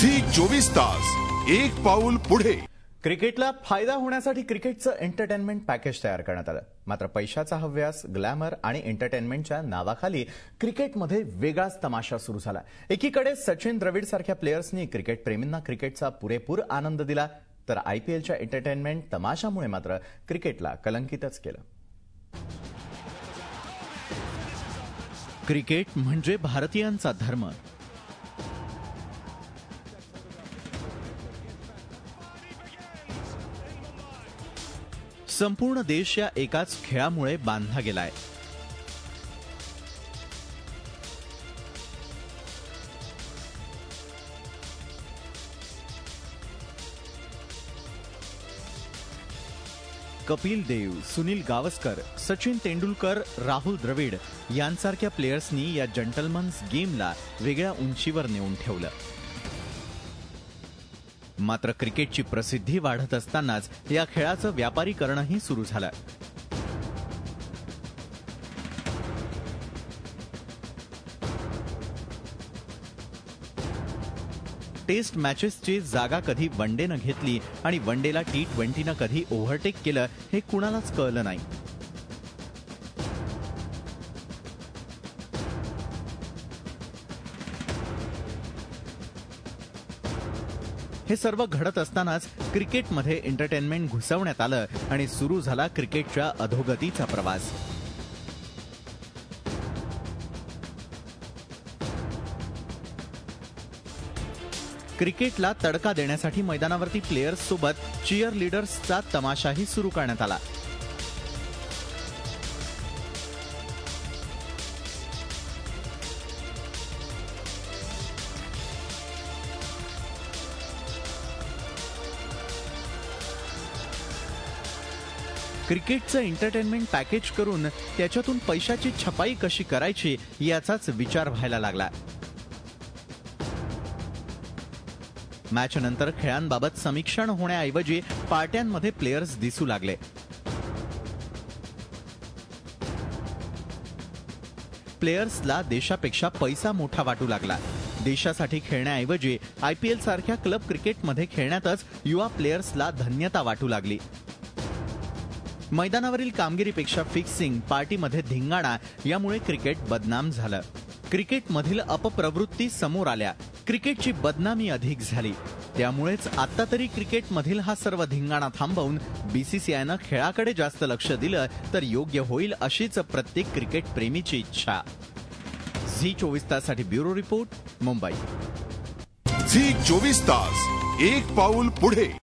Zee 24 तास एक पाऊल पुढे। क्रिकेटला फायदा होण्यासाठी क्रिकेटचं एंटरटेनमेंट पॅकेज तयार करण्यात आलं। मात्र पैशाचा हव्यास, ग्लॅमर आणि एंटरटेनमेंटच्या नावाखाली क्रिकेटमध्ये वेगळाच तमाशा सुरू झाला। एकीकडे सचिन द्रविड सारख्या प्लेयर्सनी क्रिकेट प्रेमींना क्रिकेटचा पुरेपूर आनंद दिला, तर आयपीएलच्या एंटरटेनमेंट तमाशामुळे मात्र क्रिकेटला कलंकितच केलं। क्रिकेट म्हणजे भारतीयांचा धर्म। संपूर्ण देश या एकाच खेळामुळे बांधला गेलाय। कपिल देव, सुनील गावस्कर, सचिन तेंडुलकर, राहुल द्रविड यांसारख्या प्लेयर्सनी या जंटलमन्स गेमला वेगळ्या उंचीवर नेऊन ठेवलं। मात्र क्रिकेटची प्रसिद्धी वाढत असतानाच या खेळाचं व्यापारीकरणही सुरू झालं। टेस्ट मॅचेसची जागा कधी वनडेनं घेतली आणि वनडेला T20नं कधी ओव्हरटेक केलं हे कुणालाच कळलं नाही। हे सर्व घडत असतानाच क्रिकेटमध्ये एंटरटेनमेंट घुसवण्यात आलं आणि सुरू झाला क्रिकेटच्या अधोगतीचा प्रवास। क्रिकेटला तडका देण्यासाठी मैदानावरती प्लेयर्स सोबत चीयर लीडर्सचा तमाशाही सुरू करण्यात आला। क्रिकेटचं एंटरटेनमेंट पॅकेज करून त्याच्यातून पैशाची छपाई कशी करायची याचाच विचार व्हायला लागला। मॅच नंतर खेळांबाबत समीक्षण होण्याऐवजी पार्ट्यांमध्ये प्लेयर्स दिसू लागले। प्लेयर्सला देशापेक्षा पैसा मोठा वाटू लागला। देशासाठी खेळण्याऐवजी आयपीएल सारख्या क्लब क्रिकेटमध्ये खेळण्यातच युवा प्लेयर्सला धन्यता वाटू लागली। मैदानावरील कामगिरीपेक्षा फिक्सिंग, पार्टीमध्ये धिंगाणा यामुळे क्रिकेट बदनाम झालं। क्रिकेटमधील अपप्रवृत्ती समोर आल्या, क्रिकेटची बदनामी अधिक झाली। त्यामुळेच आता तरी क्रिकेटमधील हा सर्व धिंगाणा थांबवून बीसीसीआयनं खेळाकडे जास्त लक्ष दिलं तर योग्य होईल अशीच प्रत्येक क्रिकेट प्रेमीची इच्छा। झी 24 ताससाठी ब्युरो रिपोर्ट, मुंबई। झी 24 तास एक पाऊल पुढे।